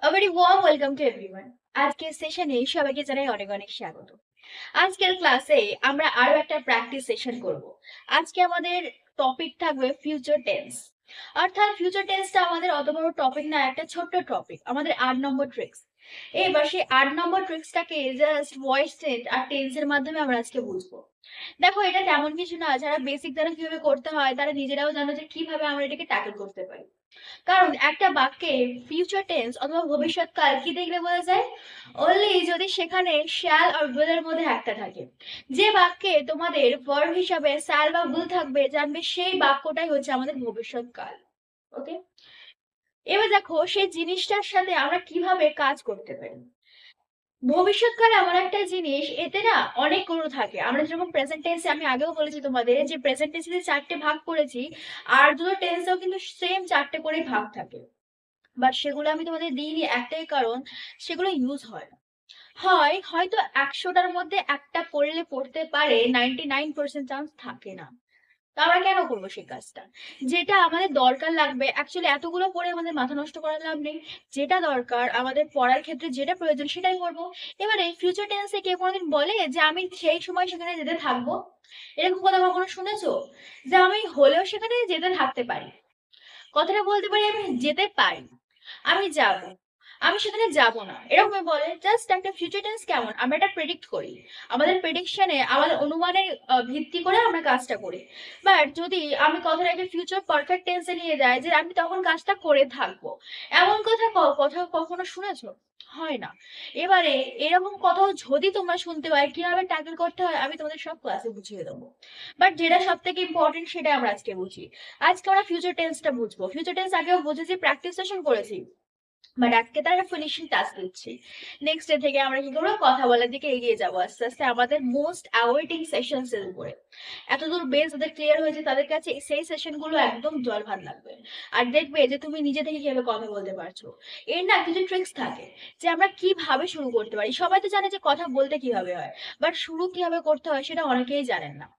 A very warm welcome to everyone. আজকের সেশনে সবাইকে জানাই অনেক অনেক স্বাগত। আজকের ক্লাসে আমরা আরো একটা প্র্যাকটিস সেশন করব। আজকে আমাদের টপিক থাকবে ফিউচার টেন্স। অর্থাৎ ফিউচার টেন্সটা আমাদের অত বড় টপিক না, একটা ছোট্ট টপিক, আমাদের 8 নম্বর ট্রিক্স। এবার সেই 8 নম্বর ট্রিক্সটাকে জাস্ট ভয়েস চেঞ্জ আর টেন্সের মাধ্যমে আমরা আজকে বুঝবো। দেখো, এটা তেমন কিছু না, যারা বেসিক জানে কিভাবে করতে হয় তারা নিজেরাও জানো যে কিভাবে আমরা এটাকে ট্যাকল করতে পারি। কারণ একটা বাক্যে ফিউচার টেন্স অথবা ভবিষ্যৎকাল কি দেখলে বোঝা যায়? অনলি যদি সেখানে শ্যাল আর উইল এর মধ্যে একটা থাকে। যে বাক্যে তোমাদের ভার্ব হিসাবে শ্যাল বা উইল থাকবে, জানবে সেই বাক্যটাই হচ্ছে আমাদের ভবিষ্যৎকাল। ওকে, এবার দেখো সেই জিনিসটার সাথে আমরা কিভাবে কাজ করতে পারি। ভবিষ্যৎকাল এমন একটা জিনিস, এতে না অনেকগুলো থাকে। আমরা যেরকম প্রেজেন্ট টেন্সে, আমি আগেও বলেছি তোমাদের যে প্রেজেন্ট টেন্সে 4টে ভাগ করেছি, আর দুটো টেন্সেও কিন্তু সেম 4টে করেই ভাগ থাকে। বাট সেগুলো আমি তোমাদের দিইনি একটাই কারণ, সেগুলো ইউজ হয় না। হয় হয়তো 100টার মধ্যে একটা পড়লে পড়তে পারে, 99% চান্স থাকে না। তো আমরা কেন করবো সেই কাজটা? যেটা আমাদের দরকার লাগবে, অ্যাকচুয়ালি এতগুলো পড়ে আমাদের মাথা নষ্ট করার লাভ নেই। যেটা দরকার আমাদের পড়ার ক্ষেত্রে, যেটা প্রয়োজন সেটাই করবো। এবারে ফিউচার টেন্সে কেউ কোনোদিন বলে যে আমি সেই সময় সেখানে যেতে থাকবো? এরকম কথা কখনো শুনেছো? যে আমি হলেও সেখানে যেতে থাকতে পারি। কথাটা বলতে পারি আমি যেতে পারি, আমি যাব, আমি সেখানে যাব না, এরকম বলে। জাস্ট একটা ফিউচার টেন্স কেমন, আমরা এটা প্রেডিক্ট করি। আমাদের প্রেডিকশনে, আমাদের অনুমানের ভিত্তি করে আমরা কাজটা করি। বাট যদি আমি কথাটাকে ফিউচার পারফেক্ট টেন্সে নিয়ে যাই যে আমি তখন কাজটা করে থাকবো, এমন কথা কথা কখনো শুনেছো? হয় না। এবারে এরকম কথাও যদি তোমরা শুনতে পাই, কিভাবে ট্যাকল করতে হয় আমি তোমাদের সব ক্লাসে বুঝিয়ে দেবো। বাট যেটা সব থেকে ইম্পর্টেন্ট সেটা আমরা আজকে বুঝি। আজকে আমরা ফিউচার টেন্সটা বুঝবো। ফিউচার টেন্স আগেও বুঝেছি, প্র্যাকটিস সেশন করেছি। বাট আজকে তার ফিনিশিং টাস্ক দিচ্ছি। নেক্সট ডে থেকে আমরা কি করবো, কথা বলার দিকে এগিয়ে যাবো আস্তে আস্তে আমাদের মোস্ট অ্যাওয়েটিং সেশনস এর উপরে। এতদূর বেস ওদের ক্লিয়ার হয়েছে, তাদের কাছে সেই সেশন গুলো একদম জল ভাত লাগবে। আর দেখবে যে তুমি নিজে থেকে কিভাবে কথা বলতে পারছো। এর না কিছু ট্রিক্স থাকে যে আমরা কিভাবে শুরু করতে পারি। সবাই তো জানে যে কথা বলতে কিভাবে হয়, বাট শুরু কিভাবে করতে হয় সেটা অনেকেই জানেন না।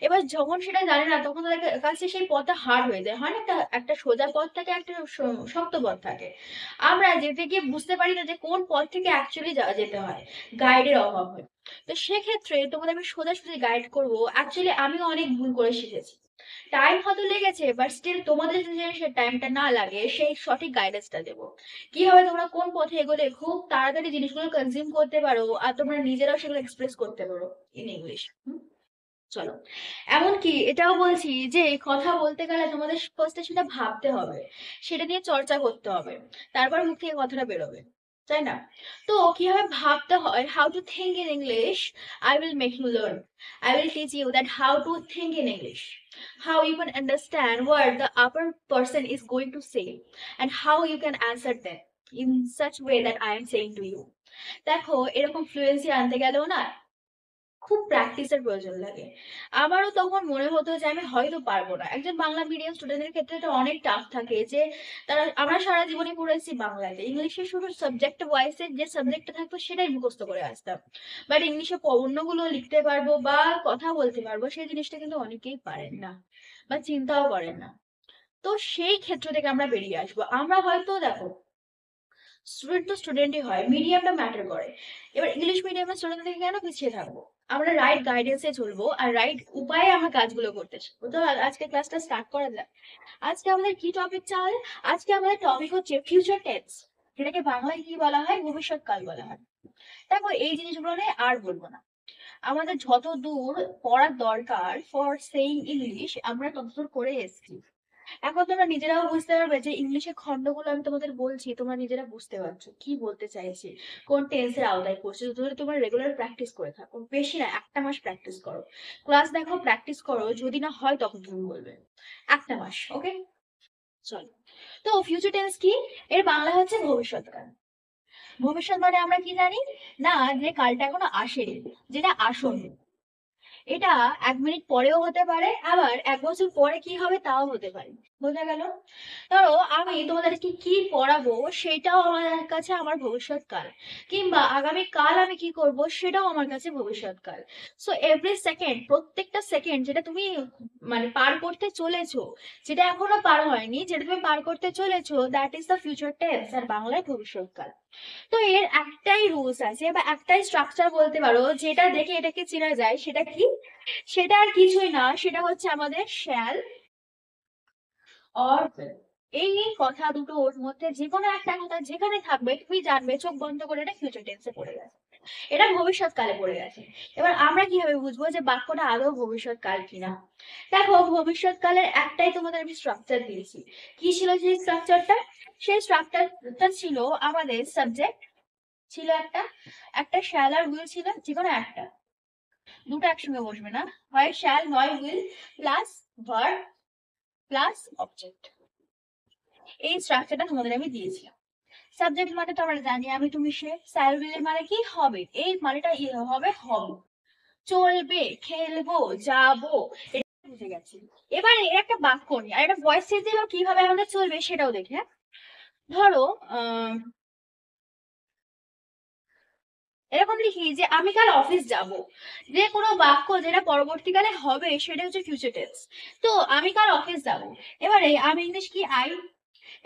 এবার যখন সেটা জানে না তখন তাদের কাছে সেই পথটা হার্ড হয়ে যায়। হয় না, একটা একটা সোজা পথ থাকে, একটা শক্ত পথ থাকে। আমরা যেতে গিয়ে বুঝতে পারি না যে কোন পথ থেকে অ্যাকচুয়ালি যেতে হয়, গাইডের অভাব হয়। তো সেক্ষেত্রে তোমাদের আমি সোজাসুজি গাইড করবো। অ্যাকচুয়ালি আমিও অনেক ভুল করে শিখেছি, টাইম হয়তো লেগেছে, বাট স্টিল তোমাদের যদি সেই টাইমটা না লাগে, সেই সঠিক গাইডেন্সটা দেবো। কিভাবে তোমরা কোন পথে এগোলে খুব তাড়াতাড়ি জিনিসগুলো কনজিউম করতে পারো, আর তোমরা নিজেরাও সেগুলো এক্সপ্রেস করতে পারো ইন ইংলিশ। চলো, এমনকি এটাও বলছি যে কথা বলতে গেলে তোমাদের ফার্স্টে সেটা ভাবতে হবে, সেটা নিয়ে চর্চা করতে হবে, তারপর মুখ থেকে কথাটা বেরোবে, তাই না? তো কিভাবে ভাবতে হয়, how to think in English, I will make you learn. I will teach you that how to think in English, how you can understand what the upper person is going to say, and how you can answer them in such way that I am saying to you. দেখো, এরকম fluency আনতে গেলেও না খুব প্র্যাকটিসের প্রয়োজন লাগে। আমারও তখন মনে হতো যে আমি হয়তো পারবো না। একজন বাংলা মিডিয়াম স্টুডেন্টের ক্ষেত্রে এটা অনেক টাফ থাকে যে তারা, আমরা সারা জীবনে পড়েছি বাংলাতে, ইংলিশে শুধু সাবজেক্ট ওয়াইজে যে সাবজেক্টটা থাকতো সেটাই মুখস্থ করে আসতাম। বাট ইংলিশে অন্যগুলো লিখতে পারবো বা কথা বলতে পারবো, সেই জিনিসটা কিন্তু অনেকেই পারেন না বা চিন্তাও করেন না। তো সেই ক্ষেত্র থেকে আমরা বেরিয়ে আসবো। আমরা হয়তো দেখো, স্টুডেন্ট তো স্টুডেন্টই হয়, মিডিয়ামটা ম্যাটার করে। এবার ইংলিশ মিডিয়ামের স্টুডেন্ট থেকে কেন পিছিয়ে থাকবো? আমরা রাইট গাইডেন্সে চলবো আর রাইট উপায়ে আমরা কাজগুলো করতে শিখবো। তো আজকে ক্লাসটা স্টার্ট করা যাক। আজকে আমাদের কি টপিক চাল? আজকে আমাদের টপিক হচ্ছে ফিউচার টেন্স, যেটাকে বাংলায় কি বলা হয়, ভবিষ্যৎকাল বলা হয়। দেখো, এই জিনিসগুলো নিয়ে আর বলবো না। আমাদের যত দূর পড়ার দরকার ফর সেইং ইংলিশ, আমরা ততদূর করে এসেছি। এখন তোমরা নিজেরাও বুঝতে পারবে যে ইংলিশের খণ্ডগুলো আমি তোমাদের বলছি, তোমরা নিজেরা বুঝতে পারছো কি বলতে চাইছি, কোন টেন্সের আওতায় পড়ছে। যদি তোমরা রেগুলার প্র্যাকটিস করে থাকো, বেশি না 1টা মাস প্র্যাকটিস করো, ক্লাস দেখো, প্র্যাকটিস করো, যদি না হয় তখন তুমি বলবে। 1টা মাস, ওকে? চলো, তো ফিউচার টেন্স কি? এর বাংলা হচ্ছে ভবিষ্যৎকাল। ভবিষ্যৎ মানে আমরা কি জানি? না, যে কালটা এখনো আসেনি, যেটা আসন্ন। এটা 1 মিনিট পরেও হতে পারে, আবার 1 বছর পরে কি হবে তাও হতে পারে। বোঝা গেল? ধরো আমি তোমাদেরকে কি পড়াবো সেটাও আমার কাছে আমার ভবিষ্যৎকাল, কিংবা আগামী কাল আমি কি করব সেটাও আমার কাছে ভবিষ্যৎকাল। সো এভরি সেকেন্ড, প্রত্যেকটা সেকেন্ড যেটা তুমি মানে পার করতে চলেছো, যেটা এখনো পার হয়নি, যেটা তুমি পার করতে চলেছো, that is the future tense, আর বাংলায় ভবিষ্যৎকাল। তো এর একটাই রুলস আছে বা একটাই স্ট্রাকচার বলতে পারো যেটা দেখে এটাকে চেনা যায়, সেটা কি? সেটা আর কিছুই না, সেটা হচ্ছে আমাদের শ্যাল অর will। এই কথা দুটো ওর মধ্যে যে কোনো একটা কথা যেখানে থাকবে তুমি জানবে চোখ বন্ধ করে এটা ফিউচার টেন্সে পড়ে গেছে, এটা ভবিষ্যৎকালে পড়ে গেছে। এবার আমরা কিভাবে বুঝবো যে বাক্যটা আদৌ ভবিষ্যৎকাল কিনা? দেখো, ভবিষ্যৎকালের একটাই তোমাদের আমি স্ট্রাকচার দিয়েছি। কি ছিল সেই স্ট্রাকচারটা? সেই স্ট্রাকচারটা ছিল আমাদের সাবজেক্ট ছিল একটা, একটা শ্যাল আর উইল ছিল, যে কোনো একটা, দুটো একসঙ্গে বসবে না, হয় শ্যাল নয় will, plus verb plus object. এই স্ট্রাকচারটা তোমাদের আমি দিয়েছিলাম। সাবজেক্ট মানে তো আমরা জানি আমি তুমি সে, স্যাল উইল মানে কি? হবে, এই মানেটা হবে, হবে, চলবে, খেলবো, যাবো, এটা বুঝে গেছি। এবার এর একটা বাক্য নিই, আর একটা ভয়েস চেঞ্জ কিভাবে আমাদের চলবে সেটাও দেখে, হ্যাঁ? ধরো এরকম লিখি যে আমি কাল অফিস যাব, যে কোনো বাক্য যেটা পরবর্তীকালে হবে সেটা হচ্ছে ফিউচার টেন্স। তো আমি কাল অফিস যাব, এবারে আমি ইংলিশ কি আই,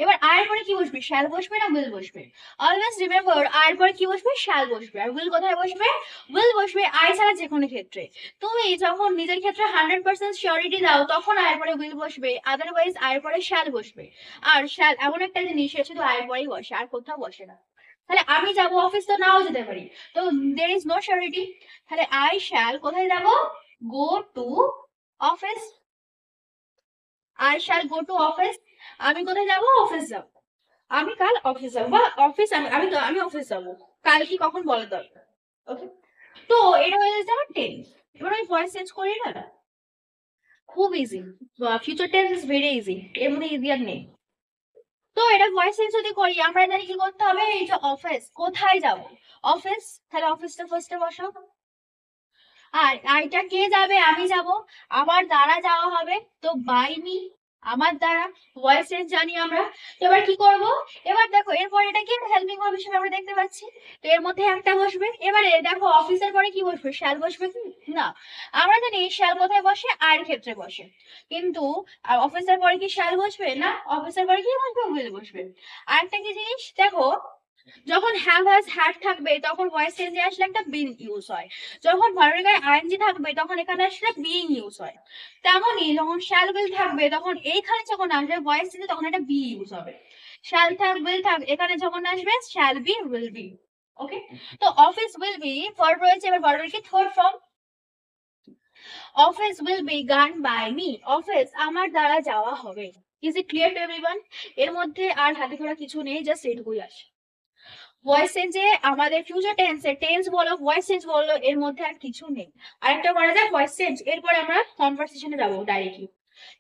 এবার আয়ের পরে কি বসবে? শ্যাল বসবে না উইল বসবে? অলওয়েজ রিমেম্বার, আয়ের পরে কি বসবে? শ্যাল বসবে। আর উইল কোথায় বসবে? উইল বসবে আই ছাড়া যে কোনো ক্ষেত্রে। তুমি যখন নিজের ক্ষেত্রে 100% সিওরিটি দাও তখন আয়ের পরে উইল বসবে, আদারওয়াইজ আয়ের পরে শ্যাল বসবে। আর শ্যাল এমন একটা জিনিস সে শুধু আয়ের পরেই বসে, আর কোথাও বসে না। তাহলে আমি যাব অফিস, তো নাও যেতে পারি, তো দের ইজ নো সিওরিটি। তাহলে আই শ্যাল কোথায় যাব? Go to office. I shall go to office, আমি কোথায় যাব? অফিস যাব। আমি কাল অফিস যাবো, বা অফিস আমি আমি তো আমি অফিস যাবো, কাল কি কখন বলা দরকার। ওকে, তো এটা হয়ে যাচ্ছে আমার টেন্স। এবার আমি ভয়েস চেঞ্জ করি না, খুব easy. Future tense is very easy, এর মধ্যে ইজি আর নেই। তো এটা ভয়েস চেঞ্জ যদি করি আমরা জানি কি করতে হবে, এই যে অফিস, কোথায় যাব? অফিস, তাহলে অফিসটা ফার্স্টে বসাও। আর আইটা কে যাবে? আমি যাব, আমার দ্বারা যাওয়া হবে, তো বাই মি, আমার দ্বারা। ভয়েস চেঞ্জ জানি আমরা। তো এবার কি করব? এবার দেখো এরপর এটা কি হেল্পিং ভার্ব হিসেবে আমরা দেখতে পাচ্ছি, তো এর মধ্যে একটা বসবে। এবারে দেখো অফিসের পরে কি বসবে? শ্যাল বসবে কি না? আমরা জানি শ্যাল কোথায় বসে? আয়ের ক্ষেত্রে বসে, কিন্তু অফিসের পরে কি শ্যাল বসবে না? অফিসের পরে কি বসবে? উইল বসবে। আরেকটা কি জিনিস দেখো, যখন হ্যাভ হ্যাজ হ্যাড থাকবে তখন ভয়েস চেঞ্জে আসলে একটা বিন ইউজ হয়, যখন ভার্বের গায়ে আইএনজি থাকবে তখন এখানে আসলে বিইং ইউজ হয়। তেমনই যখন শ্যাল উইল থাকবে তখন এইখানে যখন আসবে ভয়েস চেঞ্জে তখন একটা বি ইউজ হবে। শ্যাল থাক উইল থাক, এখানে যখন আসবে শ্যাল বি উইল বি। ওকে, তো অফিস উইল বি ভার্ব রয়েছে, এবার ভার্বের কি third form, office will be গান বাই মি, অফিস আমার দ্বারা যাওয়া হবে। Is it clear to everyone? এর মধ্যে আর হাতে ধরা কিছু নেই, জাস্ট এইটুকুই আসে। ভয়েস চেঞ্জে আমাদের ফিউচার টেন্সে, টেন্স বলো ভয়েস চেঞ্জ বলো, এর মধ্যে আর কিছু নেই। আরেকটা করা যায় ভয়েস চেঞ্জ, এরপরে আমরা কনভারসেশনে যাবো ডাইরেক্টলি।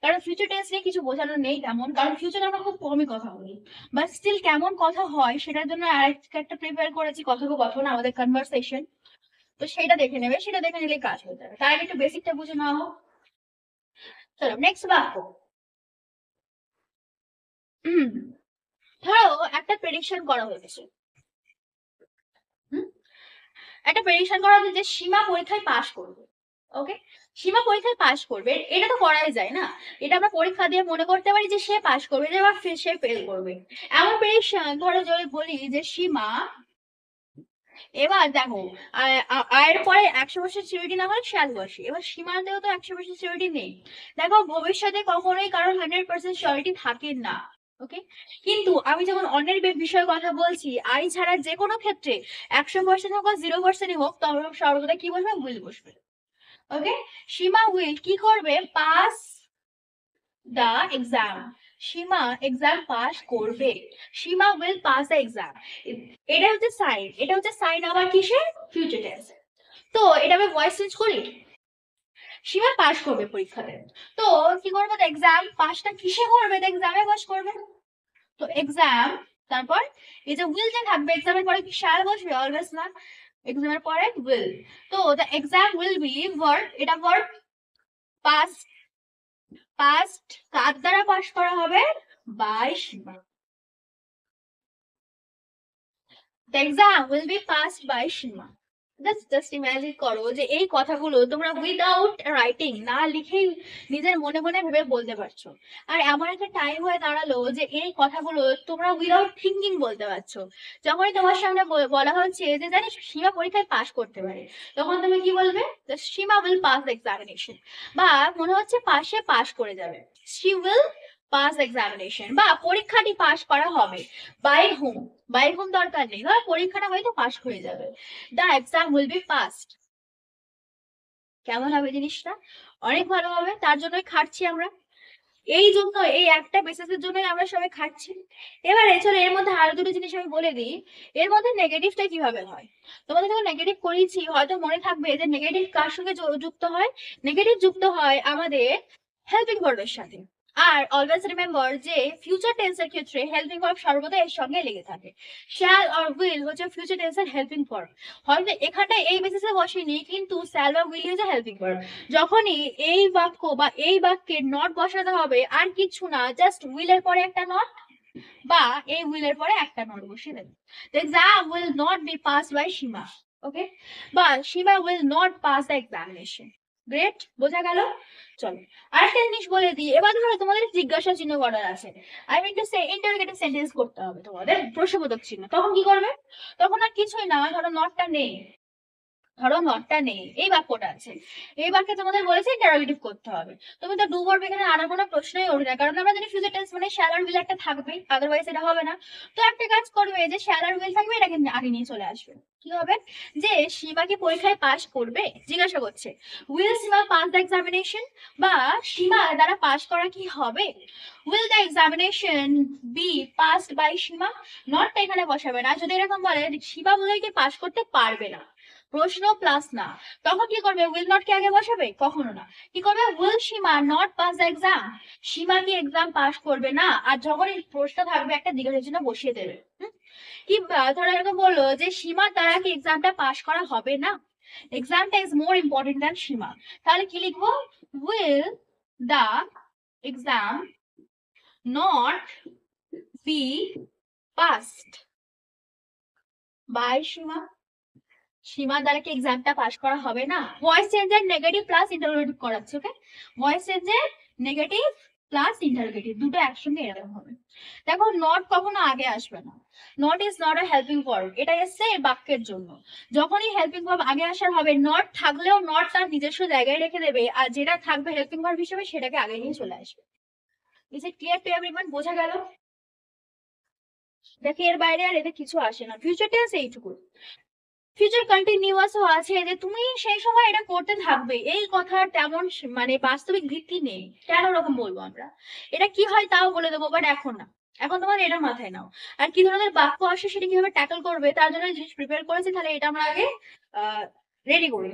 কারণ ফিউচার টেন্স নিয়ে কিছু বোঝানোর নেই তেমন, কারণ ফিউচারে আমরা খুব কমই কথা বলি, বাট স্টিল কেমন কথা হয় সেটার জন্য আরেকটা প্রিপেয়ার করেছি, কথোপকথন, আমাদের কনভারসেশন। তো সেটা দেখে নেবে, সেটা দেখে নিলে কাজ হয়ে যাবে, তার আগে একটু বেসিকটা বুঝে নেওয়া হোক। চলো নেক্সট বাক্য। হুম, ধরো একটা প্রেডিকশন করা হয়েছে। হুম, একটা প্রেডিকশন করা হয়েছে যে সীমা পরীক্ষায় পাশ করবে। ওকে, সীমা পরীক্ষায় পাশ করবে, এটা তো করাই যায় না, এটা আমরা পরীক্ষা দিয়ে মনে করতে পারি যে সে পাশ করবে, যে বা সে ফেল করবে। এমন প্রেডিকশন ধরো যদি বলি যে সীমা, এবার দেখো আয়ের পরে 100% সিউরিটি না হলে শ্যাল বসে, এবার সীমাতেও তো 100% সিউরিটি নেই। দেখো ভবিষ্যতে কখনোই কারোর 100% সিউরিটি থাকে না। ওকে, কিন্তু আমি যখন অন্যের বিষয়ে কথা বলছি, আই ছাড়া যে কোনো ক্ষেত্রে 100% হোক বা 0%ই হোক, তখন সর্বদা কি বসবে? উইল বসবে। ওকে, সীমা উইল কি করবে? Pass the exam, Seema exam pass করবে, Seema will pass the exam. এটা হচ্ছে সাইন, এটা হচ্ছে সাইন আবার কিসের? Future tense. তো এটা আমি ভয়েস চেঞ্জ করি, সীমা পাস করবে পরীক্ষাতে, তো কি করবে? এক্সাম পাসটা কিসে করবে? এক্সামে পাস করবে। তো এক্সাম, তারপর এই যে উইল যে থাকবে, এক্সামের পরে কি শ্যাল বসবে? অলওয়েজ না, এক্সামের পরে উইল। তো the exam will be verb, এটা ভার্ব, পাস পাস্ট কার দ্বারা পাস করা হবে? By Seema. The exam will be passed by Seema. Just imagine করো যে এই কথাগুলো তোমরা উইদাউট রাইটিং, না লিখেই নিজের মনে মনে ভেবে বলতে পারছো। আর এমন একটা টাইম হয়ে দাঁড়ালো যে এই কথাগুলো তোমরা উইদাউট থিঙ্কিং বলতে পারছো। যখনই তোমার সামনে বলা হচ্ছে যে জানিস সীমা পরীক্ষায় পাস করতে পারে, তখন তুমি কি বলবে? সীমা উইল পাস দ্য এক্সামিনেশন। বা মনে হচ্ছে পাশে পাস করে যাবে, শি উইল পাস এক্সামিনেশন। বা পরীক্ষাটি পাস করা হবে, বাই হোম। বাই হোম দরকার নেই, ধর পরীক্ষাটা হয়তো পাস হয়ে যাবে, the exam will B passed. কেমন হবে জিনিসটা? অনেক ভালো হবে, তার জন্যই খাটছি আমরা। এই জন্য এই একটা বেসিসের জন্যই আমরা সবাই খাটছি। এবারে চলো এর মধ্যে আরো দুটো জিনিস আমি বলে দিই, এর মধ্যে নেগেটিভটা কিভাবে হয়। তোমাদের যখন নেগেটিভ করিয়েছি হয়তো মনে থাকবে যে নেগেটিভ কার সঙ্গে যুক্ত হয়। নেগেটিভ যুক্ত হয় আমাদের হেল্পিং ভার্বের সাথে। আর অলওয়েজ রিমেম্বার যে ফিউচার টেন্সের ক্ষেত্রে হেল্পিং ভার্ব সর্বদা এর সঙ্গে লেগে থাকে। শ্যাল আর উইল হচ্ছে ফিউচার টেন্সের হেল্পিং ভার্ব। হয়তো এখানটায় এই বেসিসে বসেনি, কিন্তু শ্যাল বা will is a helping verb. যখনই এই বাক্য বা এই বাক্যে নট বসাতে হবে, আর কিছু না, জাস্ট উইলের পরে একটা নট বা এই উইলের পরে একটা নট বসিয়ে দেবে। The exam will not be passed by সীমা। ওকে, বা সীমা will not pass the examination। Great, বোঝা গেল? চলো আরেকটা জিনিস বলে দিই। এবার ধরো তোমাদের জিজ্ঞাসা চিহ্ন করার আছে, I mean to say interrogative sentence করতে হবে তোমাদের, প্রশ্নবোধক চিহ্ন। তখন কি করবে? তখন আর কিছুই না, ধরো নটটা নেই, ধরো নটটা নেই, এই বাক্যটা আছে, এই বাক্যে তোমাদের বলেছে ইন্টারোগেটিভ করতে হবে। তুমি তো ডু ভার্ব এখানে আনার কোনো প্রশ্নই ওঠে না, কারণ আমরা জানি ফিউচার টেন্স মানে শ্যাল আর উইল একটা থাকবেই, আদারওয়াইজ এটা হবে না। তো একটা কাজ করবে, যে শ্যাল আর উইল থাকবে এটাকে আগে নিয়ে চলে আসবে। কি হবে? যে সীমা কি পরীক্ষায় পাস করবে জিজ্ঞাসা করছে, will Sima pass the examination. বা সীমা দ্বারা পাস করা কি হবে? Will the examination be passed by Sima. নটটা এখানে বসাবে না। যদি এরকম বলে সীমা বোধহয় কি পাস করতে পারবে না, প্রশ্ন প্লাস না, তখন কি করবে? উইল নট কে আগে বসাবে? কখনো না। কি করবে? Will Sima not pass the exam. Sima কি এক্সাম পাস করবে না? আর যখন এই প্রশ্ন থাকবে একটা জিজ্ঞাসার জন্য বসিয়ে দেবে। কি ধরো এরকম বললো যে সীমা দ্বারা কি এক্সামটা পাস করা হবে না, এক্সামটা is more important than Sima. তাহলে কি লিখবো? Will the exam not be passed by Sima. Sima দ্বারা কি এক্সামটা পাস করা হবে না? ভয়েস চেঞ্জের নেগেটিভ প্লাস ইন্টারোগেটিভ করাচ্ছে। ওকে, ভয়েস চেঞ্জের নেগেটিভ প্লাস ইন্টারোগেটিভ দুটো একসঙ্গে এরকম হবে। দেখো নট কখনো আগে আসবে না, not is not a helping verb, এটা এসছে বাক্যের জন্য। যখনই হেল্পিং ভার্ব আগে আসার হবে, নট থাকলেও নট তার নিজস্ব জায়গায় রেখে দেবে, আর যেটা থাকবে হেল্পিং ভার্ব হিসেবে সেটাকে আগে নিয়ে চলে আসবে। Is it clear to everyone? বোঝা গেল? দেখো এর বাইরে আর এতে কিছু আসে না, ফিউচার টেন্স এইটুকু। ফিউচার কন্টিনিউয়াসও আছে, যে তুমি সেই সময় এটা করতে থাকবে, এই কথার তেমন মানে বাস্তবিক ভিত্তি নেই। কেন ওরকম বলবো আমরা? এটা কি হয় তাও বলে দেবো, বাট এখন না। এখন তোমার এটা মাথায় নাও। আর কি ধরনের বাক্য আসে সেটা কিভাবে ট্যাকল করবে তার জন্য জিনিস প্রিপেয়ার করেছি, তাহলে এটা আমরা আগে রেডি করি।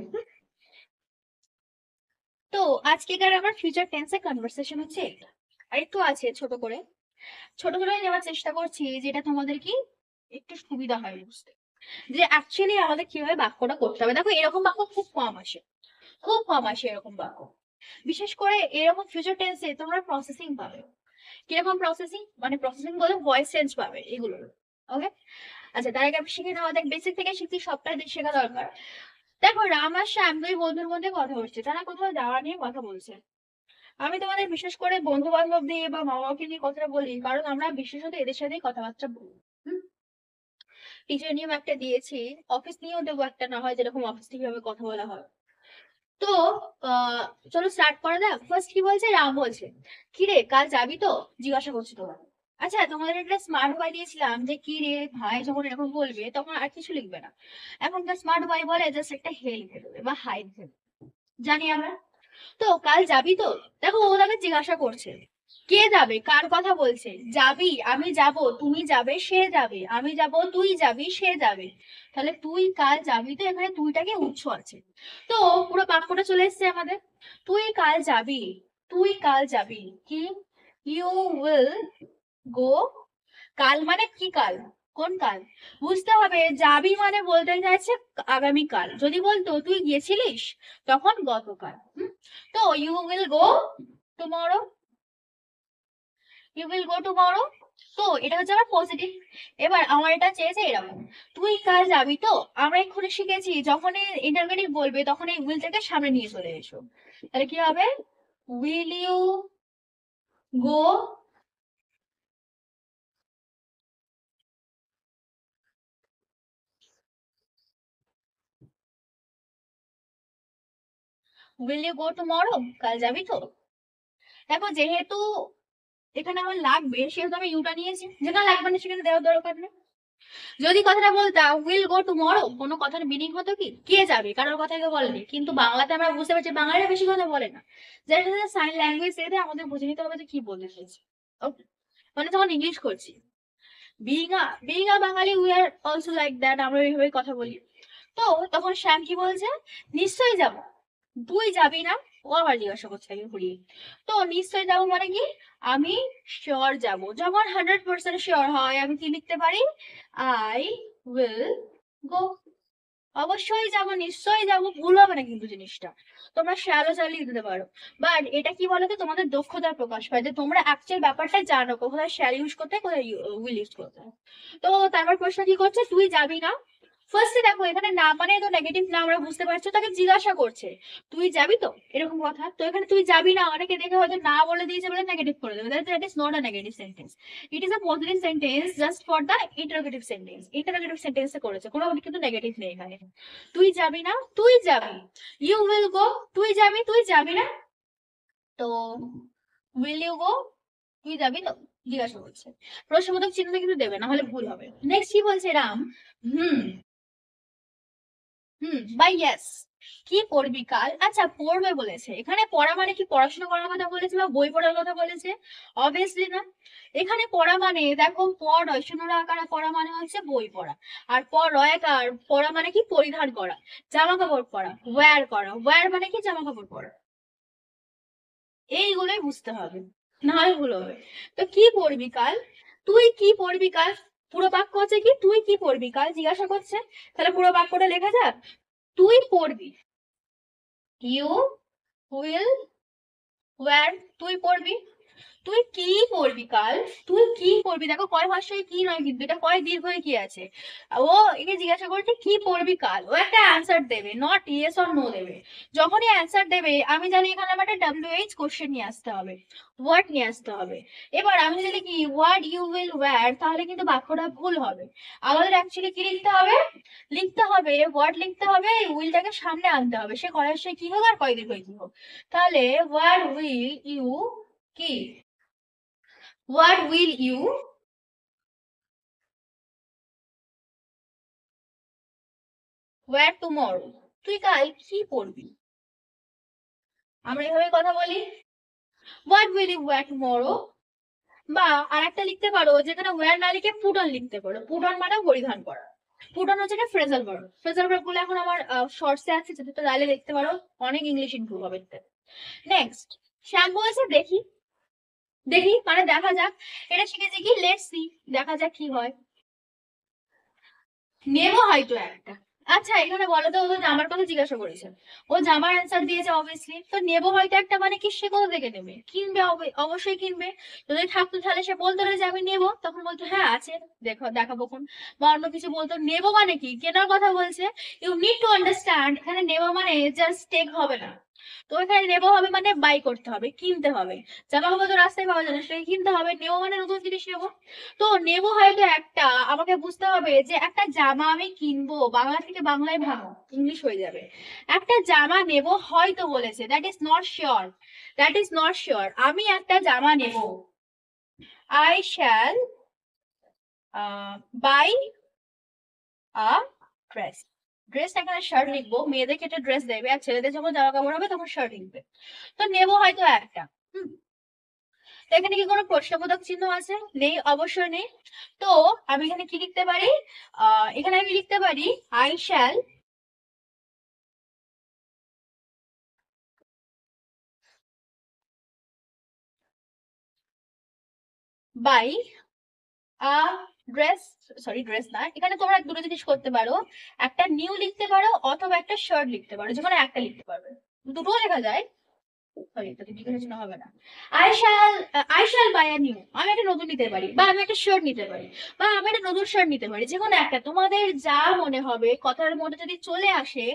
তো আজকেকার আমার ফিউচার টেন্সে কনভারসেশন হচ্ছে এটা। আর একটু আছে ছোট করে, ছোট করে নেওয়ার চেষ্টা করছি, যেটা তোমাদের কি একটু সুবিধা হয় বুঝতে, যে অ্যাকচুয়ালি আমাদের কিভাবে বাক্যটা করতে হবে। দেখো এরকম বাক্য খুব কম আসে, খুব কম আসে এরকম বাক্য। বিশেষ করে এরকম ফিউচার টেন্সে তোমরা প্রসেসিং পাবে। কিরকম প্রসেসিং? মানে প্রসেসিং বলে ভয়েস চেঞ্জ পাবে এগুলো। ওকে, আচ্ছা তার আগে আমি শিখে নেওয়া, দেখ বেসিক থেকে শিখছি, সবটাই শেখা দরকার। দেখো রাম আর শ্যাম দুই বন্ধুর মধ্যে কথা হচ্ছে, তারা কোথাও যাওয়া নিয়ে কথা বলছে। আমি তোমাদের বিশেষ করে বন্ধু বান্ধব দিয়ে বা মা বাবাকে নিয়ে কথাটা বলি, কারণ আমরা বিশেষত এদের সাথেই কথাবার্তা বলি। টিচার নিয়েও একটা দিয়েছি, অফিস নিয়েও দেবো একটা, না হয় যেরকম অফিস থেকে ভাবে কথা বলা হয়। তো আহ চলো স্টার্ট করা যাক। ফার্স্ট কি বলছে? রাম বলছে, কি রে কাল যাবি তো? জিজ্ঞাসা করছে তোমার। আচ্ছা তোমাদের একটা স্মার্ট বয় দিয়েছিলাম, যে কি রে ভাই যখন এরকম বলবে তখন আর কিছু লিখবে না। এখনকার স্মার্ট বয় বলে জাস্ট একটা হে লিখে দেবে বা হাই লিখে দেবে, জানি আমরা। তো কাল যাবি তো, দেখো ও তাকে জিজ্ঞাসা করছে কে যাবে, কার কথা বলছে? যাবি, আমি যাব, তুমি যাবে, সে যাবে, আমি যাব, তুই যাবি, সে যাবে। তাহলে তুই কাল যাবি তো, এখানে তুইটাকে উৎস আছে। তো পুরো বাক্যটা চলে এসছে আমাদের, তুই কাল যাবি, তুই কাল যাবি কি, ইউ উইল গো। কাল মানে কি কাল? কোন কাল? বুঝতে হবে, যাবি মানে বলতে চাইছে আগামীকাল। যদি বলতো তুই গেছিলিস, তখন গতকাল। তো you will go tomorrow, you will go tomorrow. তো এটা হচ্ছে আমার পজিটিভ। এবার আমার এটা চেয়েছে এরকম, তুই কাল যাবি তো। আমরা এক্ষুনি শিখেছি যখনই ইন্টারোগেটিভ বলবে তখন এই উইলটাকে সামনে নিয়ে চলে এসো। তাহলে কি হবে, will you go, will you go tomorrow, কাল যাবি তো। দেখো যেহেতু এখানে আমার লাগবে সেহেতু আমি ইউটা নিয়েছি, যেখানে লাগবে না সেখানে দেওয়ার দরকার নেই। যদি কথাটা বলতাম উইল গো টুমরো, কোনো কথার মিনিং হতো কি কে যাবে, কারোর কথা কেউ বলেনি। কিন্তু বাংলাতে আমরা বুঝতে পারছি বাঙালিরা বেশি কথা বলে না, যার সাথে সাইন ল্যাঙ্গুয়েজ এতে আমাদের বুঝে নিতে হবে যে কি বলতে চাইছে। ওকে, মানে যখন ইংলিশ করছি, being a Bangali we are also like that, আমরা এইভাবে কথা বলি। তো তখন শ্যাম কি বলছে, নিশ্চয়ই যাব। তুই যাবি না, ও আবার জিজ্ঞাসা করছে আগে ঘুরিয়ে। তো নিশ্চয়ই যাবো মানে কি, আমি শিওর যাব। যখন 100% শিওর হয় আমি কি লিখতে পারি, আই উইল গো। অবশ্যই যাবো, নিশ্চয়ই যাবো, ভুল হবে না কিন্তু জিনিসটা। তোমরা শ্যালো চালিয়ে দিতে পারো, বাট এটা কি বলতো তোমাদের দক্ষতার প্রকাশ পায় যে তোমরা অ্যাকচুয়াল ব্যাপারটা জানো কোথায় শ্যাল ইউজ করতে হয়, কোথায় উইল ইউজ করতে হয়। তো তারপর প্রশ্ন কি করছে, তুই যাবি না। ফার্স্টে দেখো এখানে না মানে তো নেগেটিভ না, আমরা বুঝতে পারছো, তাকে জিজ্ঞাসা করছে তুই যাবি তো, এরকম কথা। তো এখানে তুই যাবি না অনেকে দেখে হয়তো না বলে দিয়েছে বলে নেগেটিভ করে দেবে, that is not a negative sentence, it is a positive sentence just for the interrogative sentence. Interrogative সেন্টেন্সে করেছে, কোনো কিন্তু নেগেটিভ নেই এখানে। তুই যাবি না, তুই যাবি, ইউ উইল গো, তুই যাবি, তুই যাবি না। তো উইল ইউ গো, তুই যাবি তো, জিজ্ঞাসা করছে। প্রশ্নবোধক চিহ্নটা কিন্তু দেবে, না হলে ভুল হবে। নেক্সট কি বলছে রাম, হুম বা ইয়েস, কি পড়বি কাল। আচ্ছা পড়বে বলেছে, এখানে পড়া মানে কি পড়াশোনা করার কথা বলেছে বা বই পড়ার কথা বলেছে, অবভিয়াসলি না। এখানে পড়া মানে দেখো পড় শূন্যরা আকার পড়া মানে হচ্ছে বই পড়া, আর পড় আকার পড়া মানে কি পরিধান করা, জামা কাপড় পরা, ওয়্যার করা, ওয়্যার মানে কি জামা কাপড় পরা। এইগুলোই বুঝতে হবে, না হয় ভুল হবে। তো কি পড়বি কাল, তুই কি পড়বি কাল। পুরো বাক্য হচ্ছে কি, তুই কি পড়বি কাল জিজ্ঞাসা করছে। তাহলে পুরো বাক্যটা লেখা যাক, তুই পড়বি, ইউ উইল ওয়্যার, তুই পড়বি। তুই কি পড়বি কাল, তুই কি পড়বি, দেখো কয় ভাষায় কি নয় কিন্তু, এটা কয় দীর্ঘ কি আছে। ও একে জিজ্ঞাসা করছে কি পড়বি কাল, ও একটা অ্যান্সার দেবে, নট ইয়েস অর নো দেবে। যখনই অ্যান্সার দেবে আমি জানি এখানে আমার একটা WH কোশ্চেন নিয়ে আসতে হবে, ওয়ার্ড নিয়ে আসতে হবে। এবার আমি যদি কি হোয়াট ইউ উইল ওয়্যার, তাহলে কিন্তু বাক্যটা ভুল হবে। আমাদের অ্যাকচুয়ালি কি লিখতে হবে, ওয়ার্ড লিখতে হবে, উইলটাকে সামনে আনতে হবে, সে কয়ের সে কি হোক আর কয় দীর্ঘ কি হোক। তাহলে হোয়াট উইল ইউ, কি what will you wear tomorrow, তুই কাল কি পড়বি। আমরা এভাবে কথা বলি, what will you wear tomorrow. বা আর একটা লিখতে পারো, যেখানে ওয়্যার না লিখে পুট অন লিখতে পারো, পুট অন মানে পরিধান করা। পুট অন হচ্ছে একটা ফ্রেজাল ভার্ব, ফ্রেজাল ভার্ব গুলো এখন আমার শর্টসে আছে, যদি তো চাইলে দেখতে পারো, অনেক ইংলিশ ইমপ্রুভ হবে এতে। নেক্সট শ্যাম বলেছে দেখি, দেখি মানে দেখা যাক। এটা শিখেছি কি লেটস সি, দেখা যাক কি হয়। নেবো হয়তো একটা। আচ্ছা এখানে বলো তো, ও তো জামার কথা জিজ্ঞাসা করেছে, ও জামার অ্যান্সার দিয়েছে অবভিয়াসলি। তো নেবো হয়তো একটা মানে কি, সে কোথা থেকে নেবে, কিনবে, অবশ্যই কিনবে। যদি থাকতো তাহলে সে বলতো না যে আমি নেবো, তখন বলতো হ্যাঁ আছে, দেখো দেখাবো কোন। বা অন্য কিছু বলতো, নেবো মানে কি কেনার কথা বলছে। ইউ নিড টু আন্ডারস্ট্যান্ড, এখানে নেবো মানে জাস্ট টেক হবে না। তো এখানে নেবো হবে মানে বাই করতে হবে, কিনতে হবে। জামা কাপড় তো রাস্তায় পাওয়া যায় না, সেটাকে কিনতে হবে। নেবো মানে নতুন জিনিস নেবো। তো নেবো হয়তো একটা, আমাকে বুঝতে হবে যে একটা জামা আমি কিনবো, বাংলা থেকে বাংলায় ভাঙো ইংলিশ হয়ে যাবে। একটা জামা নেব হয়তো বলেছে, that is not sure, that is not sure. আমি একটা জামা নেব, I shall buy a dress. Dress এখানে শার্ট লিখবো, মেয়েদের ক্ষেত্রে ড্রেস দেবে, আর ছেলেদের যখন জামা কাপড় হবে তখন শার্ট লিখবে। তো নেবো হয়তো একটা। হুম, তো এখানে কি কোনো প্রশ্নবোধক চিহ্ন আছে, নেই, অবশ্যই নেই। তো আমি এখানে কি লিখতে পারি, এখানে আমি লিখতে পারি I shall buy a dress, sorry dress না, এখানে তোমরা দুটো জিনিস করতে পারো, একটা নিউ লিখতে পারো অথবা একটা শার্ট লিখতে পারো, যেকোনো একটা লিখতে পারবে, দুটো লেখা যায়। সরি, এটা জিজ্ঞাসা হবে না। I shall buy a new, আমি একটা নতুন নিতে পারি, বা আমি একটা শার্ট নিতে পারি, বা আমি একটা নতুন শার্ট নিতে পারি, যে কোনো একটা তোমাদের যা মনে হবে কথার মধ্যে যদি চলে আসে,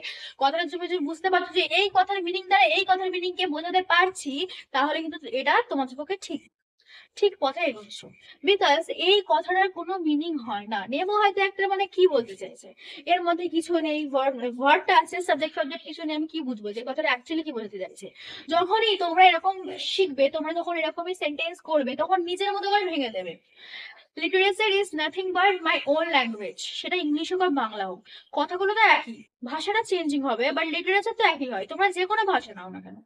কথাটা তুমি যদি বুঝতে পারছো যে এই কথার মিনিং দ্বারা এই কথার মিনিং কে বোঝাতে পারছি, তাহলে কিন্তু এটা তোমাদের পক্ষে ঠিক ঠিক পথে এগোচ্ছো। বিকজ এই কথাটার কোনো মিনিং হয় না, নেমো হয়তো একটা মানে কি বলতে চাইছে, এর মধ্যে কিছু নেই, ওয়ার্ডটা আছে, সাবজেক্ট সাবজেক্ট কিছু নেই, আমি কি বুঝবো যে কথাটা অ্যাকচুয়ালি কি বলতে চাইছে। যখনই তোমরা এরকম শিখবে, তোমরা যখন এরকমই সেন্টেন্স করবে, তখন নিজের মতো করে ভেঙে দেবে। Literature is nothing but my own language, সেটা ইংলিশ হোক আর বাংলা হোক, কথাগুলো তো একই, ভাষাটা চেঞ্জিং হবে, বাট লিটারেচার তো একই হয়, তোমরা যে কোনো ভাষা নাও না কেন,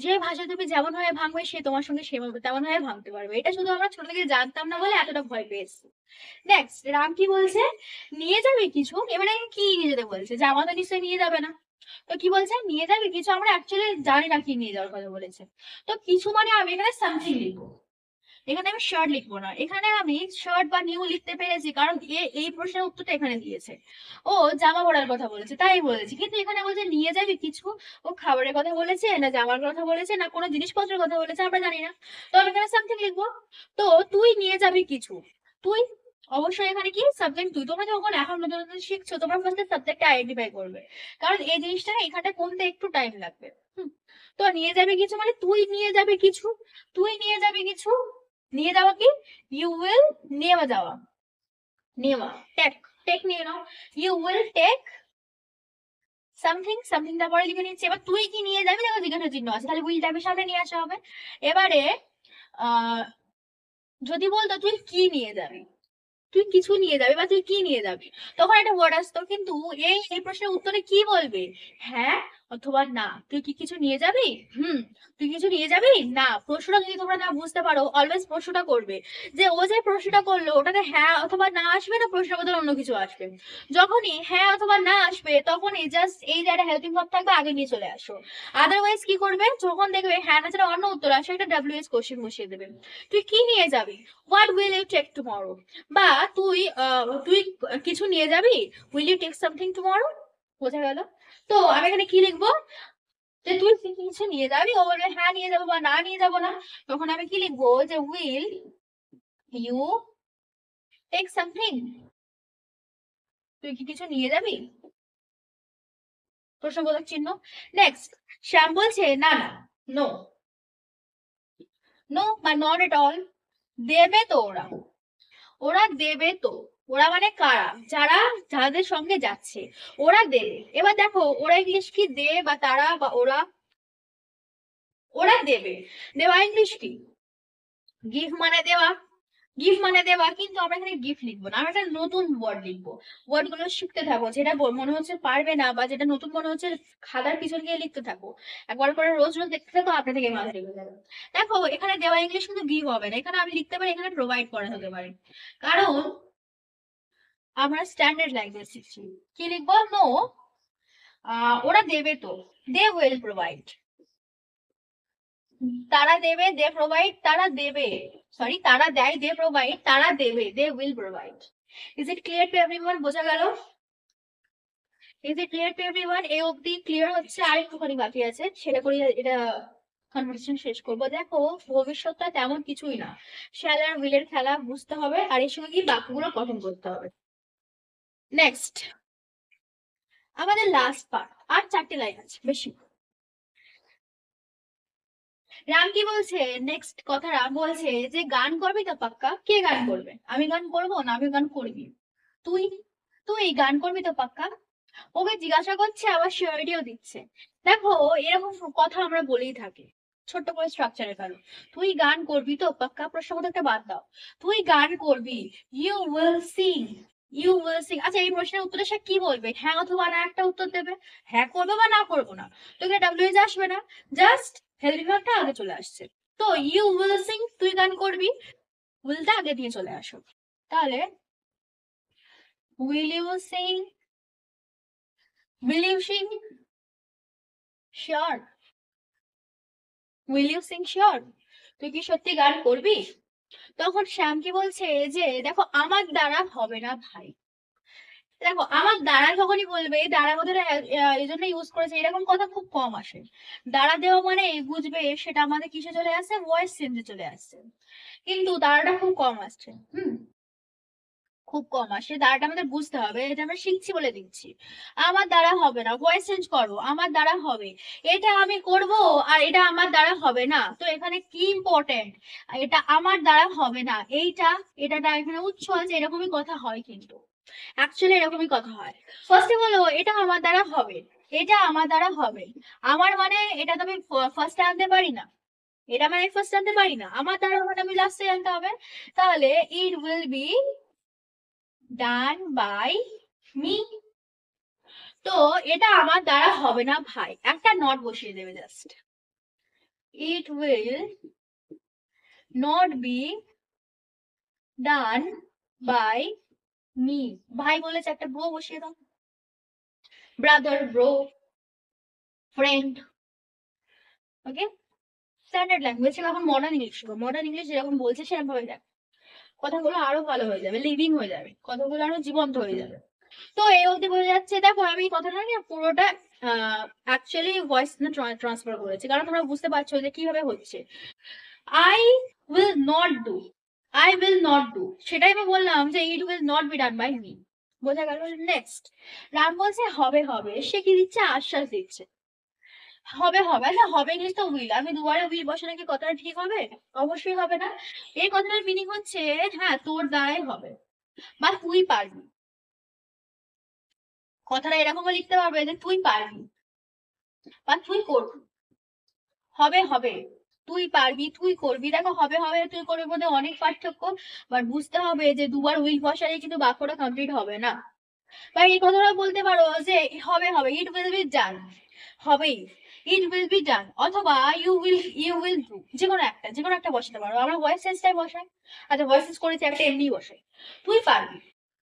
যে ভাষা তুমি যেমন ভাবে ভাঙবে সে তোমার সঙ্গে সেভাবে তেমন ভাবে ভাঙতে পারবে। এটা শুধু আমরা ছোট থেকে জানতাম না বলে এতটা ভয় পেয়েছি। নেক্সট, রাম কি বলছে, নিয়ে যাবে কিছু, এবারে কি নিয়ে যেতে বলছে, জামা তো নিশ্চয়ই নিয়ে যাবে না। তো কি বলছে, নিয়ে যাবে কিছু, আমরা অ্যাকচুয়ালি জানি না কি নিয়ে যাওয়ার কথা বলেছে। তো কিছু মানে আমি এখানে সামথিং লিখবো, এখানে আমি শার্ট লিখবো না, এখানে আমি শার্ট বা নিউ লিখতে পেরেছি, কারণ এই প্রশ্নের উত্তরটা এখানে দিয়েছে। ও জামা পরার কথা বলেছে তাই বলেছি, কিন্তু এখানে বলছে নিয়ে যাবি কিছু, ও খাবারের কথা বলেছে না জামার কথা বলেছে না কোনো জিনিসপত্রের কথা বলেছে আমরা জানি না। তো আমি এখানে সামথিং লিখবো। তো তুই নিয়ে যাবি কিছু, তুই অবশ্যই এখানে কি সাবজেক্ট তুই, তোমরা যখন এখন নতুন নতুন শিখছো তোমরা ফার্স্টে সাবজেক্টটা আইডেন্টিফাই করবে, কারণ এই জিনিসটা না এখানে কোনতে একটু টাইম লাগবে। তো নিয়ে যাবে কিছু মানে তুই নিয়ে যাবে কিছু, তুই নিয়ে যাবি কিছু, নিয়ে যাওয়া কি, ইউ উইল, নিয়ে যাওয়া, নেওয়া, টেক, টেক নিয়ে নাও, ইউ উইল টেক সামথিং, সামথিংটা পরে লিখে নিচ্ছি। এবার তুই কি নিয়ে যাবি, দেখো জিজ্ঞাসা চিহ্ন আছে, তাহলে উইল টাইপের সামনে নিয়ে আসা হবে। এবারে আহ যদি বলতো তুই কি নিয়ে যাবি, তুই কিছু নিয়ে যাবি বা তুই কি নিয়ে যাবি, তখন একটা ওয়ার্ড আসতো, কিন্তু এই প্রশ্নের উত্তরে কি বলবে, হ্যাঁ অথবা না। তুই কি কিছু নিয়ে যাবি, হুম, তুই কিছু নিয়ে যাবি না। প্রশ্নটা যদি তোমরা না বুঝতে পারো, অলওয়েজ প্রশ্নটা করবে, যে ও যে প্রশ্নটা করলো ওটাতে হ্যাঁ অথবা না আসবে না প্রশ্নের বদলে অন্য কিছু আসবে। যখনই হ্যাঁ অথবা না আসবে তখনই জাস্ট এই যে একটা হেল্পিং ভার্ব থাকবে আগে নিয়ে চলে আসো। আদারওয়াইজ কি করবে, যখন দেখবে হ্যাঁ না ছাড়া অন্য উত্তর আসে, একটা ডাব্লিউএস কোশ্চেন বসিয়ে দেবে। তুই কি নিয়ে যাবি, what will you take tomorrow, বা তুই কিছু নিয়ে যাবি, will you take something tomorrow, বোঝা গেল। তো আমি এখানে কি লিখবো, যে তুই কি কিছু নিয়ে যাবি, ও বলবে হ্যাঁ নিয়ে যাবো বা না নিয়ে যাবো না, তখন আমি কি লিখবো, যে উইল ইউ টেক সামথিং, তুই কি কিছু নিয়ে যাবি, প্রশ্নবোধক চিহ্ন। নেক্সট, শ্যাম বলছে না না, নো, নো বা নট এট অল, দেবে তো ওরা, ওরা দেবে তো, ওরা মানে কারা, যারা যাদের সঙ্গে যাচ্ছে ওরা দেবে। এবার দেখো ওরা ইংলিশ কি, দে বা তারা বা ওরা, ওরা দেবে, দেওয়া ইংলিশ কি, গিভ মানে দেওয়া, গিফট মানে দেওয়া, কিন্তু আমরা এখানে গিফট লিখবো না, আমরা একটা নতুন ওয়ার্ড লিখবো। ওয়ার্ড গুলো শিখতে থাকো, যেটা মনে হচ্ছে পারবে না বা যেটা নতুন মনে হচ্ছে খাতার পিছন গিয়ে লিখতে থাকো, একবার করে রোজ রোজ দেখতে থাকো, আপনার থেকে মাথা ঢেকে যাবে। দেখো এখানে দেওয়া ইংলিশ কিন্তু গিভ হবে না, এখানে আমি লিখতে পারি এখানে প্রোভাইড করা হতে পারে, কারণ আমরা স্ট্যান্ডার্ড ল্যাঙ্গুয়েজ শিখছি। কি লিখবো, নো, ওরা দেবে তো, দে উইল প্রোভাইড, তারা দেবে, দে প্রোভাইড, তারা দেবে, সরি তারা দেয়, দে প্রোভাইড, তারা দেবে, they will provide. Is it clear to everyone, বোঝা গেল? Is it clear to everyone, এই অবধি ক্লিয়ার হচ্ছে, আর একটুখানি বাকি আছে, সেটা করি এটা কনভারসেশন শেষ করবো। দেখো ভবিষ্যৎটা তেমন কিছুই না, শ্যাল আর উইলের খেলা বুঝতে হবে, আর এর সঙ্গে কি বাক্যগুলো গঠন করতে হবে। নেক্সট, আমাদের লাস্ট পার্ট, আর 4টে লাইন আছে বেশি। রাম কি বলছে, নেক্সট কথা রাম বলছে যে গান করবি তো পাক্কা, কে গান করবে, আমি গান করবো না আমি গান করবি, তুই, তুই গান করবি তো পাক্কা, ওকে জিজ্ঞাসা করছে আবার শিওরিটিও দিচ্ছে। দেখো এরকম কথা আমরা বলেই থাকি, ছোট্ট করে স্ট্রাকচারে ফেলো, তুই গান করবি তো পাক্কা, প্রশ্নবোধকটা বাদ দাও, তুই গান করবি, you will sing, you will sing. আচ্ছা এই প্রশ্নের উত্তরে সে কি বলবে, হ্যাঁ অথবা না একটা উত্তর দেবে, হ্যাঁ করবে বা না করবো না, তো এখানে ডাব্লিউএস আসবে না, জাস্ট হেল্পিং ভার্বটা আগে চলে আসছে। তো ইউ উইল সিং, তুই গান করবি, উইলটা আগে দিয়ে চলে আসো, তাহলে will you sing, will you sing sure, will you sing sure, তুই কি সত্যি গান করবি। তখন শ্যাম কি বলছে, যে দেখো আমার দ্বারা হবে না ভাই, দেখো আমার দ্বারা যখনই বলবে, এই দ্বারা কথাটা এই জন্য ইউজ করেছে, এরকম কথা খুব কম আসে। দ্বারা দেওয়া মানে বুঝবে সেটা আমাদের কিসে চলে আসছে, ভয়েস চেঞ্জে চলে আসছে, কিন্তু দ্বারাটা খুব কম আসছে। খুব কম আসে, দ্বারাটা আমাদের বুঝতে হবে, এটা আমরা শিখছি বলে দিচ্ছি। আমার দ্বারা হবে না, ভয়েস চেঞ্জ করো, আমার দ্বারা হবে, এটা আমি করব, আর এটা আমার দ্বারা হবে না। তো এখানে কি ইম্পর্টেন্ট, এটা আমার দ্বারা হবে না, এটা এখানে উচ্চ আছে, এরকমই কথা হয় কিন্তু, অ্যাকচুয়ালি এরকমই কথা হয়। ফার্স্টে বলো এটা আমার দ্বারা হবে, এটা আমার দ্বারা হবে, আমার মানে এটা তো আমি ফার্স্টে আনতে পারি না, এটা মানে ফার্স্ট আনতে পারি না, আমার দ্বারা মানে আমি লাস্টে আনতে হবে। তাহলে it will be done by me. তো এটা আমার দ্বারা হবে না ভাই, একটা নট বসিয়ে দেবে just. It will not be done by me, ভাই বলেছে একটা ব্রো বসিয়ে দাও, brother, bro, friend. Okay, standard language. এখন মডার্ন ইংলিশ, মডার্ন ইংলিশ যেরকম বলছে সেরকম ভাবে দেখ, কথাগুলো আরো ভালো হয়ে যাবে, লিভিং হয়ে যাবে, কথাগুলো আরো জীবন্ত হয়ে যাবে। তো এই অবধি বোঝা যাচ্ছে। দেখো আমি এই কথাটা না পুরোটা অ্যাকচুয়ালি ভয়েস ট্রান্সফার করেছি, কারণ তোমরা বুঝতে পারছো যে কিভাবে হচ্ছে। I will not do, I will not do, সেটাই আমি বললাম যে it will not be done by me. বোঝা গেল? নেক্সট, রাম বলছে হবে হবে, সে কি দিচ্ছে, আশ্বাস দিচ্ছে। হবে হবে, আচ্ছা হবে ইংলিশ তো উইল, আমি দুবারে উইল বসালে কি কথাটা ঠিক হবে? অবশ্যই হবে না। এই কথাটার মিনিং হচ্ছে হ্যাঁ তোর দ্বারাই হবে, বা তুই পারবি। কথাটা এরকমও লিখতে পারবে যে তুই পারবি বা তুই করবি। হবে হবে, তুই পারবি, তুই করবি। দেখো হবে হবে তুই করবি মধ্যে অনেক পার্থক্য, বাট বুঝতে হবে যে দুবার উইল বসালে কিন্তু বাক্যটা কমপ্লিট হবে না। বা এই কথাটা বলতে পারো যে হবে হবে, ইট উইল বি ডান, হবেই, ইট উইল বি ডান, অথবা ইউ উইল ডু, যে কোনো একটা বসাতে পারো। আমরা ভয়েস চেঞ্জটাই বসাই, আচ্ছা ভয়েস চেঞ্জ করেছি একটা এমনি বসাই, তুই পারবি,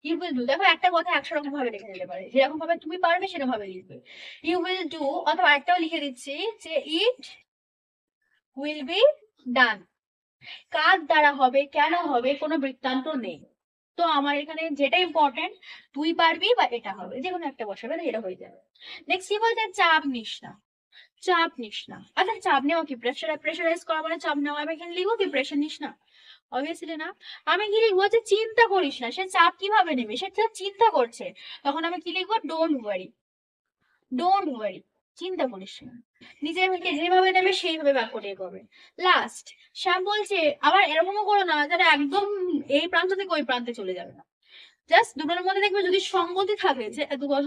ইউ উইল ডু। দেখো একটা কথা 100 রকম ভাবে লিখে দিতে পারে, যেরকম ভাবে তুমি পারবে সেরকম ভাবে লিখবে, ইউ উইল ডু। অথবা একটাও লিখে দিচ্ছি যে ইট উইল বি ডান, কার দ্বারা হবে, কেন হবে, কোনো বৃত্তান্ত নেই। তো আমার এখানে যেটা ইম্পর্টেন্ট, তুই পারবি বা এটা হবে, যে কোনো একটা বসাবে, এটা হয়ে যাবে। নেক্সট কি বলছে, চাপ নিস না, চাপ নিস না। আচ্ছা চাপ নেওয়া কি, প্রেশারাইজ করা মানে চাপ নেওয়া, আমি এখানে লিখবো কি প্রেশার নিস না? অবভিয়াসলি না। আমি কি লিখবো যে চিন্তা করিস না, সে চাপ কিভাবে নেবে, সে চিন্তা করছে, তখন আমি কি লিখবো, ডোন্ট ওয়ারি, ডোন্ট ওয়ারি, চিন্তা করিস না। নিজের থেকে যেভাবে নেবে সেইভাবে বাক্যটি করবে। লাস্ট, শ্যাম বলছে আবার এরকমও করো না যারা একদম এই প্রান্ত থেকে ওই প্রান্তে চলে যাবে না, জাস্ট দুটোর মধ্যে দেখবে যদি সঙ্গতি থাকে, যে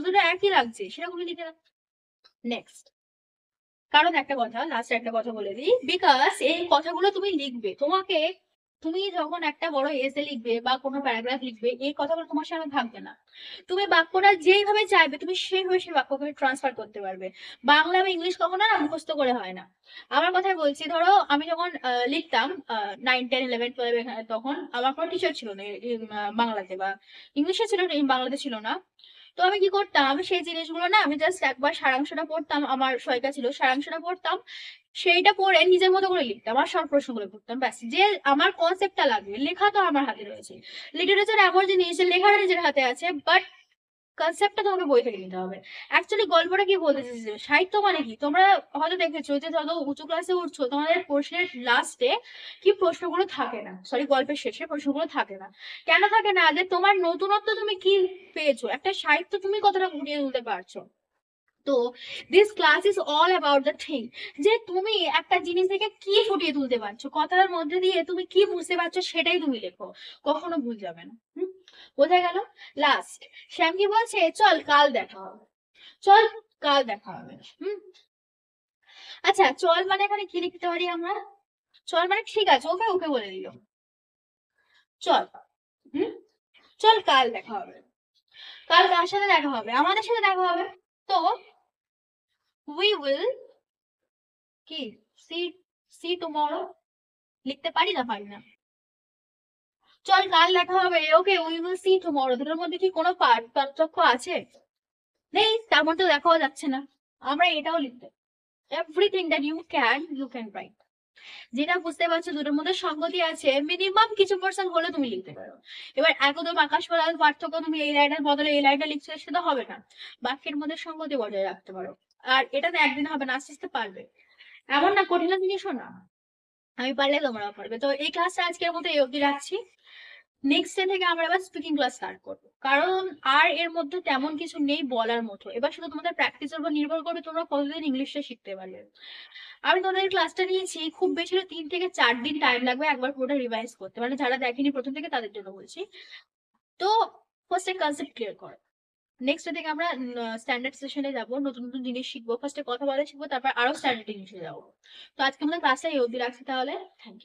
দুটো একই লাগছে সেরকমই লিখে রাখ। নেক্সট, কারণ একটা কথা, লাস্ট একটা কথা বলে দিই, বিকজ এই কথাগুলো তুমি লিখবে, তুমি যখন একটা বড় এসে লিখবে বা কোনো প্যারাগ্রাফ লিখবে, এই কথাগুলো তোমার সামনে থাকবে না, তুমি বাক্যটা যেইভাবে চাইবে তুমি সেইভাবে সেই বাক্যকে ট্রান্সফার করতে পারবে। বাংলা বা ইংলিশ কখনো না মুখস্থ করে হয় না। আমার কথাই বলছি, ধরো আমি যখন লিখতাম 9, 10, 11, 12 এখানে, তখন আমার কোনো টিচার ছিল না বাংলাতে, বা ইংলিশে ছিল, বাংলাতে ছিল না। তো আমি কি করতাম, আমি সেই জিনিসগুলো না আমি জাস্ট একবার সারাংশটা পড়তাম, আমার সহায়িকা ছিল, সারাংশটা পড়তাম, সেইটা পড়ে নিজের মতো করে লিখতাম, আর সব প্রশ্নগুলো করতাম, ব্যাস। যে আমার কনসেপ্টটা লাগবে, লেখা তো আমার হাতে রয়েছে, লিটারেচার এমন জিনিস যে লেখাটা নিজের হাতে আছে, বাট কনসেপ্টটা তোমাকে বই থেকে নিতে হবে। অ্যাকচুয়ালি গল্পটা কি বলতে চাইছে, সাহিত্য মানে কি, তোমরা হয়তো দেখেছো যে যত উঁচু ক্লাসে উঠছো তোমাদের প্রশ্নের লাস্টে কি প্রশ্নগুলো থাকে না, সরি গল্পের শেষে প্রশ্নগুলো থাকে না। কেন থাকে না, যে তোমার নতুনত্ব তুমি কি পেয়েছো, একটা সাহিত্য তুমি কতটা ফুটিয়ে তুলতে পারছো। তো this class is all about the thing, যে তুমি একটা জিনিস থেকে কি ফুটিয়ে তুলতে পারছো, কথার মধ্যে দিয়ে তুমি কি বুঝতে পারছো সেটাই তুমি লেখো, কখনো ভুল যাবে না। বোঝা গেল? লাস্ট, শ্যাম কি বলছে, চল কাল দেখা হবে, চল কাল দেখা হবে। আচ্ছা চল মানে এখানে কি লিখতে পারি আমরা, চল মানে ঠিক আছে, ওকে ওকে বলে দিল, চল। হুম, চল কাল দেখা হবে, কাল কার সাথে দেখা হবে, আমাদের সাথে দেখা হবে। তো উই উইল কি সি, সি টুমরো, লিখতে পারি না, পারি না। চল কাল দেখা হবে, okay we will see tomorrow, দুটোর মধ্যে কি কোনো পার্থক্য আছে? নেই, তার মধ্যে দেখাও যাচ্ছে না। আমরা এটাও লিখতে, everything that you can write. যেটা বুঝতে পারছো দুটোর মধ্যে সঙ্গতি আছে, মিনিমাম কিছু পার্সেন্ট হলে তুমি লিখতে পারো। এবার একদম আকাশ পাতাল পার্থক্য, তুমি এই লাইনের বদলে এই লাইনটা লিখছো, সেটা হবে না। বাক্যের মধ্যে সঙ্গতি বজায় রাখতে পারো। আর এটা তো একদিন হবে না, আস্তে আস্তে পারবে। এমন না কঠিন জিনিসও না, আমি পারলে তোমরাও পারবে। তো এই ক্লাসটা আজকের মতো এই অবধি রাখছি। নেক্সট ডে থেকে আমরা এবার স্পিকিং ক্লাস স্টার্ট করবো, কারণ আর এর মধ্যে তেমন কিছু নেই বলার মতো। এবার শুধু তোমাদের প্র্যাকটিসের উপর নির্ভর করবে তোমরা কতদিন ইংলিশটা শিখতে পারবে। আমি তোমাদের ক্লাসটা নিয়েছি, খুব বেশি হলে 3 থেকে 4 দিন টাইম লাগবে একবার পুরোটা রিভাইজ করতে, মানে যারা দেখেনি প্রথম থেকে তাদের জন্য বলছি। তো ফার্স্টে কনসেপ্ট ক্লিয়ার করো। নেক্সট ডে থেকে আমরা স্ট্যান্ডার্ড সেশনে যাবো, নতুন নতুন জিনিস শিখবো, ফার্স্টে কথা বলা শিখবো, তারপর আরো স্ট্যান্ডার্ড জিনিসে যাবো। তো আজকে আমাদের ক্লাসটা এই অবধি রাখছি তাহলে। Thank you.